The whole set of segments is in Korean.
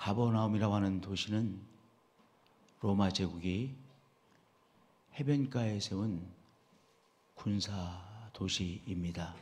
가버나움이라고 하는 도시는 로마 제국이 해변가에 세운 군사 도시입니다.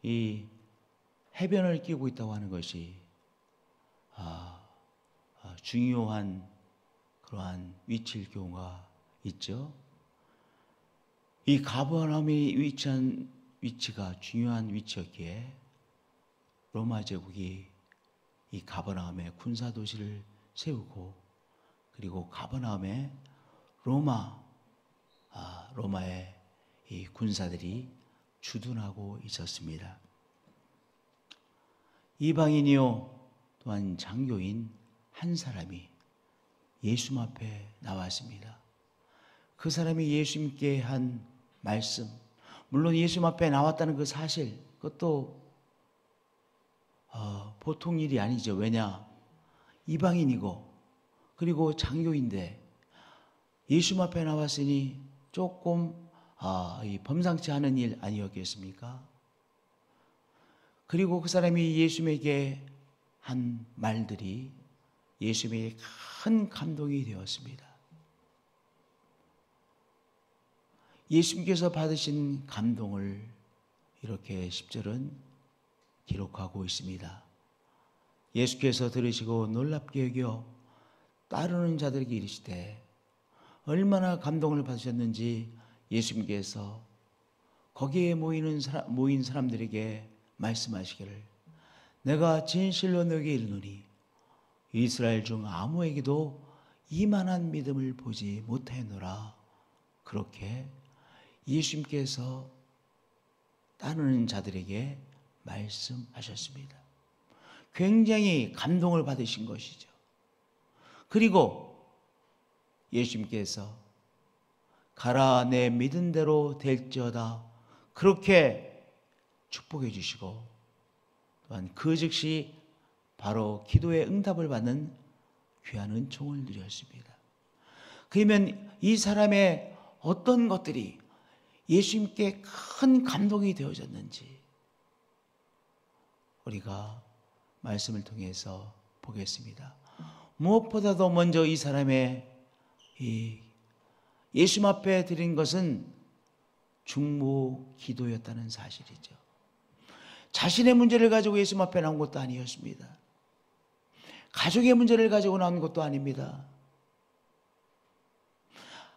이 해변을 끼고 있다고 하는 것이 중요한 그러한 위치일 경우가 있죠. 이 가버나움이 위치한 위치가 중요한 위치였기에 로마 제국이 이 가버나움에 군사 도시를 세우고, 그리고 가버나움에 로마의 이 군사들이 주둔하고 있었습니다. 이방인이요 또한 장교인 한 사람이 예수님 앞에 나왔습니다. 그 사람이 예수님께 한 말씀, 물론 예수님 앞에 나왔다는 그 사실, 그것도 보통 일이 아니죠. 왜냐? 이방인이고 그리고 장교인데 예수님 앞에 나왔으니 조금 범상치 않은 일 아니었겠습니까? 그리고 그 사람이 예수님에게 한 말들이 예수님에게 큰 감동이 되었습니다. 예수님께서 받으신 감동을 이렇게 10절은 기록하고 있습니다. 예수께서 들으시고 놀랍게 여겨 따르는 자들에게 이르시되, 얼마나 감동을 받으셨는지 예수님께서 거기에 모인 사람들에게 말씀하시기를, 내가 진실로 너에게 이르노니 이스라엘 중 아무에게도 이만한 믿음을 보지 못하였노라. 그렇게 예수님께서 따르는 자들에게 말씀하셨습니다. 굉장히 감동을 받으신 것이죠. 그리고 예수님께서 가라 내 믿은 대로 될지어다 그렇게 축복해 주시고, 또한 그 즉시 바로 기도의 응답을 받는 귀한 은총을 누렸습니다. 그러면 이 사람의 어떤 것들이 예수님께 큰 감동이 되어졌는지 우리가 말씀을 통해서 보겠습니다. 무엇보다도 먼저 이 사람의 예수님 앞에 드린 것은 중보 기도였다는 사실이죠. 자신의 문제를 가지고 예수님 앞에 나온 것도 아니었습니다. 가족의 문제를 가지고 나온 것도 아닙니다.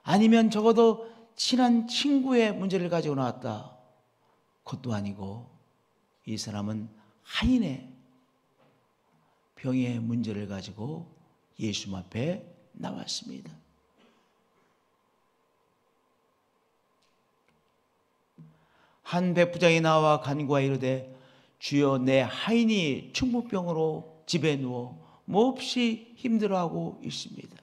아니면 적어도 친한 친구의 문제를 가지고 나왔다, 그것도 아니고 이 사람은 하인의 병의 문제를 가지고 예수님 앞에 나왔습니다. 한 백부장이 나와 간구하여 이르되, 주여 내 하인이 충무병으로 집에 누워 몹시 힘들어하고 있습니다.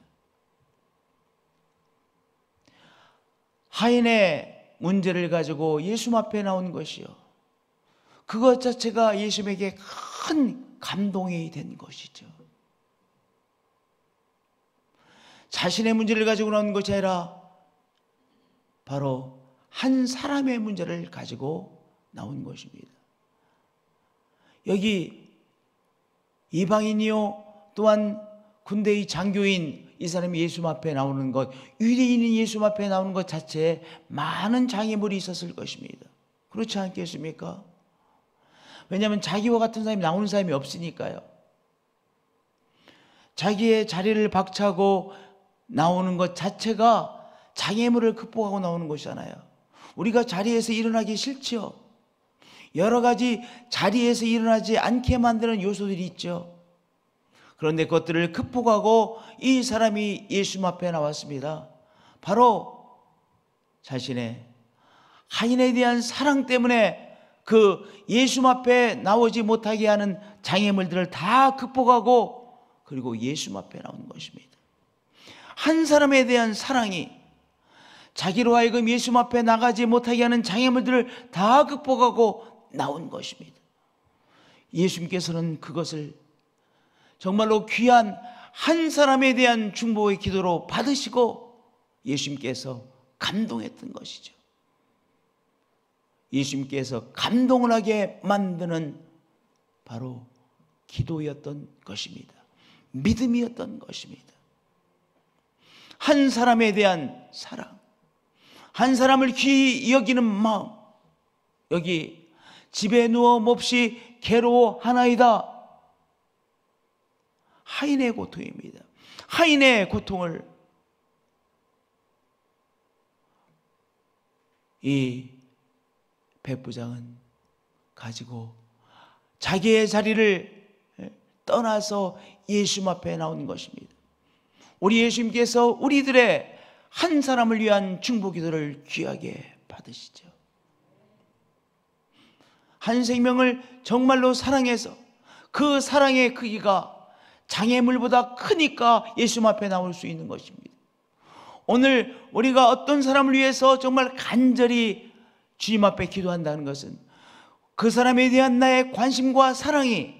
하인의 문제를 가지고 예수님 앞에 나온 것이요, 그것 자체가 예수님에게 큰 감동이 된 것이죠. 자신의 문제를 가지고 나온 것이 아니라 바로 한 사람의 문제를 가지고 나온 것입니다. 여기 이방인이요 또한 군대의 장교인 이 사람이 예수님 앞에 나오는 것, 유대인이 예수님 앞에 나오는 것 자체에 많은 장애물이 있었을 것입니다. 그렇지 않겠습니까? 왜냐하면 자기와 같은 사람이 나오는 사람이 없으니까요. 자기의 자리를 박차고 나오는 것 자체가 장애물을 극복하고 나오는 것이잖아요. 우리가 자리에서 일어나기 싫지요. 여러 가지 자리에서 일어나지 않게 만드는 요소들이 있죠. 그런데 그것들을 극복하고 이 사람이 예수님 앞에 나왔습니다. 바로 자신의 하인에 대한 사랑 때문에 그 예수님 앞에 나오지 못하게 하는 장애물들을 다 극복하고 그리고 예수님 앞에 나온 것입니다. 한 사람에 대한 사랑이 자기로 하여금 예수님 앞에 나가지 못하게 하는 장애물들을 다 극복하고 나온 것입니다. 예수님께서는 그것을 정말로 귀한 한 사람에 대한 중보의 기도로 받으시고 예수님께서 감동했던 것이죠. 예수님께서 감동을 하게 만드는 바로 기도였던 것입니다. 믿음이었던 것입니다. 한 사람에 대한 사랑, 한 사람을 귀히 여기는 마음. 여기 집에 누워 몹시 괴로워하나이다. 하인의 고통입니다. 하인의 고통을 이 백부장은 가지고 자기의 자리를 떠나서 예수님 앞에 나온 것입니다. 우리 예수님께서 우리들의 한 사람을 위한 중보기도를 귀하게 받으시죠. 한 생명을 정말로 사랑해서 그 사랑의 크기가 장애물보다 크니까 예수님 앞에 나올 수 있는 것입니다. 오늘 우리가 어떤 사람을 위해서 정말 간절히 주님 앞에 기도한다는 것은 그 사람에 대한 나의 관심과 사랑이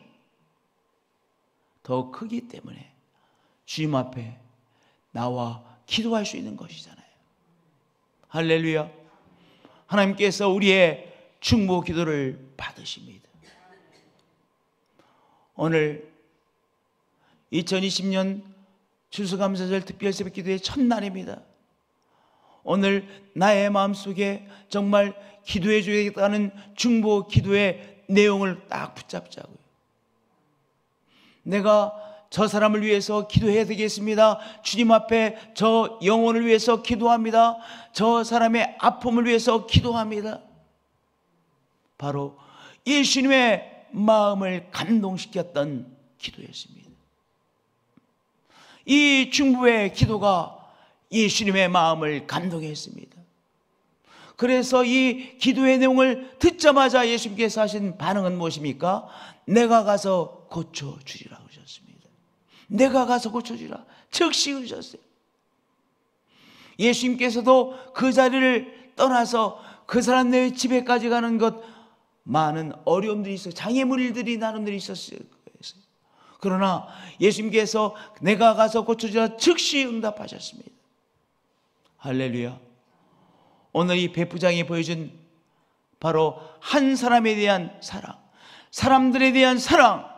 더 크기 때문에 주님 앞에 나와 기도할 수 있는 것이잖아요. 할렐루야. 하나님께서 우리의 중보 기도를 받으십니다. 오늘 2020년 추수감사절 특별 새벽 기도의 첫날입니다. 오늘 나의 마음속에 정말 기도해 줘야겠다는 중보 기도의 내용을 딱 붙잡자고요. 내가 저 사람을 위해서 기도해야 되겠습니다. 주님 앞에 저 영혼을 위해서 기도합니다. 저 사람의 아픔을 위해서 기도합니다. 바로 예수님의 마음을 감동시켰던 기도였습니다. 이 중보의 기도가 예수님의 마음을 감동했습니다. 그래서 이 기도의 내용을 듣자마자 예수님께서 하신 반응은 무엇입니까? 내가 가서 고쳐주리라 그러셨습니다. 내가 가서 고쳐주리라 즉시 그러셨어요. 예수님께서도 그 자리를 떠나서 그 사람의 집에까지 가는 것 많은 어려움들이 있어요. 장애물들이 나름대로 있었어요. 그러나 예수님께서 내가 가서 고쳐주리라 즉시 응답하셨습니다. 할렐루야. 오늘 이 백부장이 보여준 바로 한 사람에 대한 사랑, 사람들에 대한 사랑으로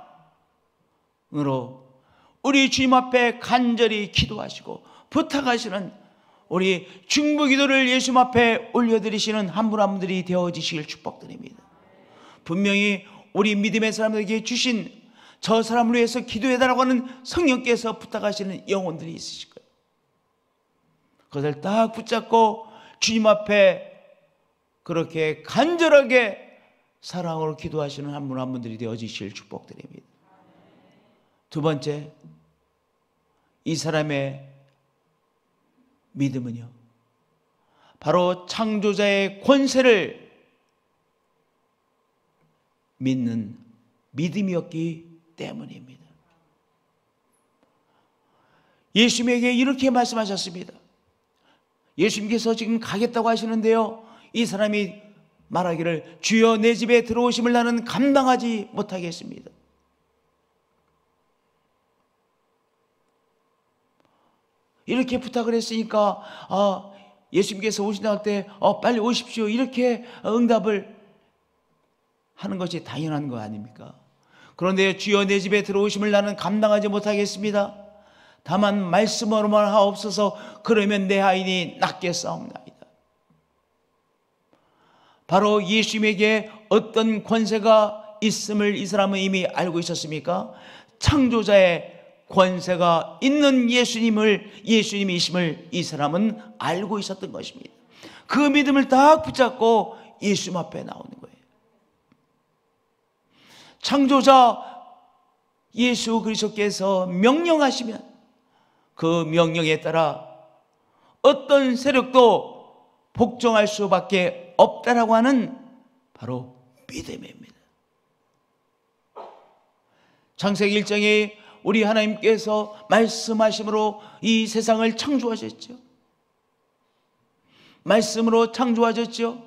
우리 주님 앞에 간절히 기도하시고 부탁하시는 우리 중보기도를 예수님 앞에 올려드리시는 한 분 한 분들이 되어지시길 축복드립니다. 분명히 우리 믿음의 사람들에게 주신 저 사람을 위해서 기도해달라고 하는 성령께서 부탁하시는 영혼들이 있으실 거예요. 그것을 딱 붙잡고 주님 앞에 그렇게 간절하게 사랑으로 기도하시는 한 분 한 분들이 되어지실 축복드립니다. 두 번째, 이 사람의 믿음은요, 바로 창조자의 권세를 믿는 믿음이었기 때문입니다. 예수님에게 이렇게 말씀하셨습니다. 예수님께서 지금 가겠다고 하시는데요, 이 사람이 말하기를 주여 내 집에 들어오심을 나는 감당하지 못하겠습니다. 이렇게 부탁을 했으니까 예수님께서 오신다고 할 때 빨리 오십시오 이렇게 응답을 하는 것이 당연한 거 아닙니까? 그런데 주여 내 집에 들어오심을 나는 감당하지 못하겠습니다. 다만 말씀으로만 하옵소서. 그러면 내 아인이 낫겠사옵나이다. 바로 예수님에게 어떤 권세가 있음을 이 사람은 이미 알고 있었습니까? 창조자의 권세가 있는 예수님이심을 이 사람은 알고 있었던 것입니다. 그 믿음을 딱 붙잡고 예수님 앞에 나오는 거예요. 창조자 예수 그리스도께서 명령하시면 그 명령에 따라 어떤 세력도 복종할 수밖에 없다라고 하는 바로 믿음입니다. 창세기 1장에 우리 하나님께서 말씀하심으로 이 세상을 창조하셨죠. 말씀으로 창조하셨죠.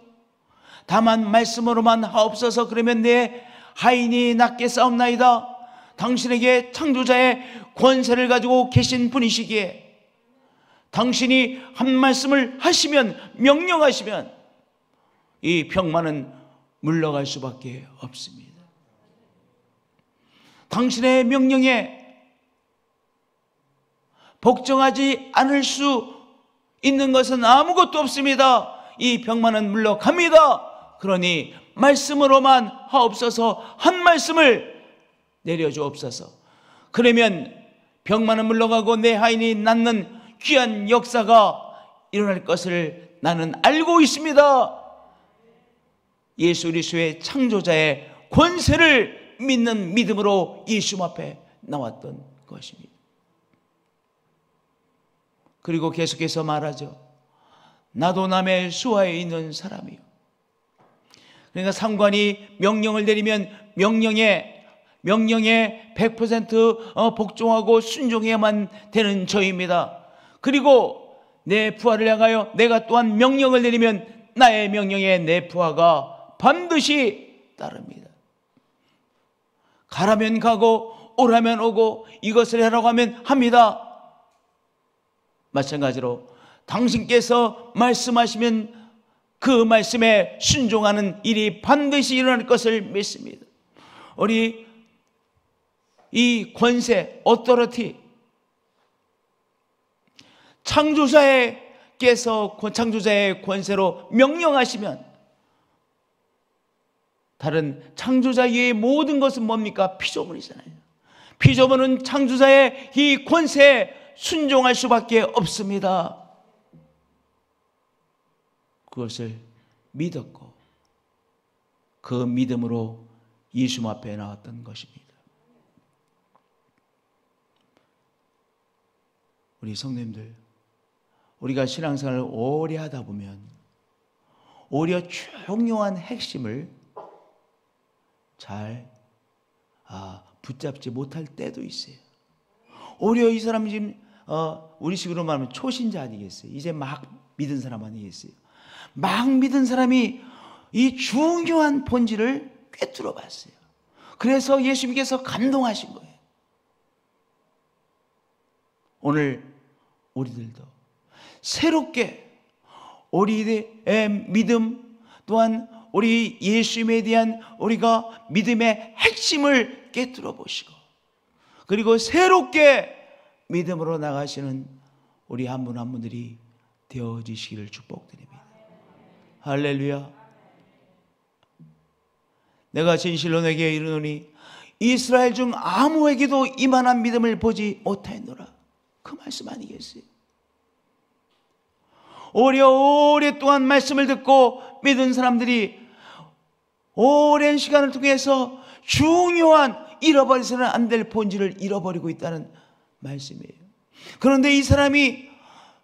다만 말씀으로만 하옵소서. 그러면 내 하인이 낫겠사옵나이다. 당신에게 창조자의 권세를 가지고 계신 분이시기에 당신이 한 말씀을 하시면, 명령하시면 이 병만은 물러갈 수밖에 없습니다. 당신의 명령에 복종하지 않을 수 있는 것은 아무것도 없습니다. 이 병만은 물러갑니다. 그러니 말씀으로만 하옵소서. 한 말씀을 내려주옵소서. 그러면 병만은 물러가고 내 하인이 낫는 귀한 역사가 일어날 것을 나는 알고 있습니다. 예수 그리스도의 창조자의 권세를 믿는 믿음으로 예수 앞에 나왔던 것입니다. 그리고 계속해서 말하죠. 나도 남의 수하에 있는 사람이요. 그러니까 상관이 명령을 내리면 명령에 100% 복종하고 순종해야만 되는 저입니다. 그리고 내 부하를 향하여 내가 또한 명령을 내리면 나의 명령에 내 부하가 반드시 따릅니다. 가라면 가고 오라면 오고 이것을 하라고 하면 합니다. 마찬가지로 당신께서 말씀하시면 그 말씀에 순종하는 일이 반드시 일어날 것을 믿습니다. 우리 이 권세, 오토리티, 창조자께서 창조자의 권세로 명령하시면 다른 창조자 이외의 모든 것은 뭡니까? 피조물이잖아요. 피조물은 창조자의 이 권세에 순종할 수밖에 없습니다. 그것을 믿었고 그 믿음으로 예수 앞에 나왔던 것입니다. 우리 성도님들, 우리가 신앙생활을 오래 하다 보면 오히려 중요한 핵심을 잘 붙잡지 못할 때도 있어요. 오히려 이 사람이 지금 우리식으로 말하면 초신자 아니겠어요? 이제 막 믿은 사람 아니겠어요? 막 믿은 사람이 이 중요한 본질을 꿰뚫어 봤어요. 그래서 예수님께서 감동하신 거예요. 오늘 우리들도 새롭게 우리의 믿음 또한 우리 예수님에 대한 우리가 믿음의 핵심을 깨뜨려 보시고 그리고 새롭게 믿음으로 나가시는 우리 한 분 한 분들이 되어지시기를 축복드립니다. 할렐루야. 내가 진실로 내게 이르노니 이스라엘 중 아무에게도 이만한 믿음을 보지 못하였노라. 그 말씀 아니겠어요? 오랫동안 말씀을 듣고 믿은 사람들이 오랜 시간을 통해서 중요한 잃어버려서는 안 될 본질을 잃어버리고 있다는 말씀이에요. 그런데 이 사람이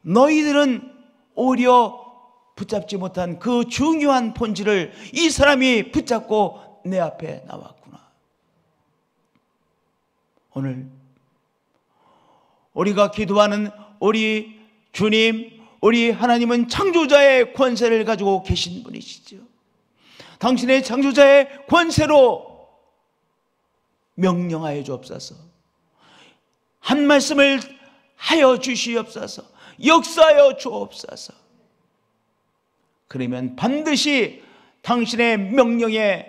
너희들은 오히려 붙잡지 못한 그 중요한 본질을 이 사람이 붙잡고 내 앞에 나왔구나. 오늘 우리가 기도하는 우리 주님, 우리 하나님은 창조자의 권세를 가지고 계신 분이시죠. 당신의 창조자의 권세로 명령하여 주옵소서. 한 말씀을 하여 주시옵소서. 역사하여 주옵소서. 그러면 반드시 당신의 명령에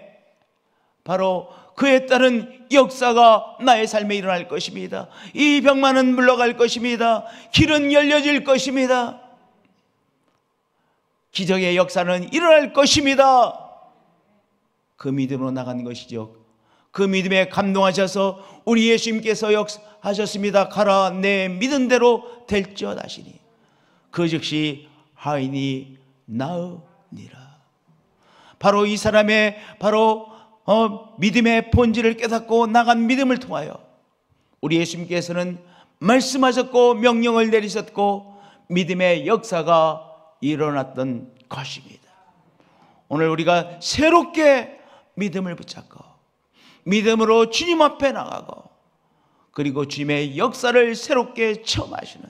바로 그에 따른 역사가 나의 삶에 일어날 것입니다. 이 병만은 물러갈 것입니다. 길은 열려질 것입니다. 기적의 역사는 일어날 것입니다. 그 믿음으로 나간 것이죠. 그 믿음에 감동하셔서 우리 예수님께서 역사하셨습니다. 가라 내 믿은 대로 될지어다 하시니 그 즉시 하인이 나으니라. 바로 이 사람의 믿음의 본질을 깨닫고 나간 믿음을 통하여 우리 예수님께서는 말씀하셨고 명령을 내리셨고 믿음의 역사가 일어났던 것입니다. 오늘 우리가 새롭게 믿음을 붙잡고 믿음으로 주님 앞에 나가고 그리고 주님의 역사를 새롭게 체험하시는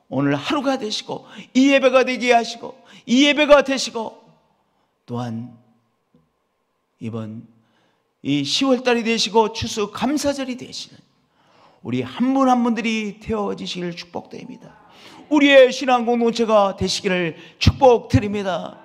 오늘 하루가 되시고 이 예배가 되게 하시고 이 예배가 되시고 또한 이번 이 10월달이 되시고 추수 감사절이 되시는 우리 한 분 한 분들이 되어지시기를 축복드립니다. 우리의 신앙 공동체가 되시기를 축복드립니다.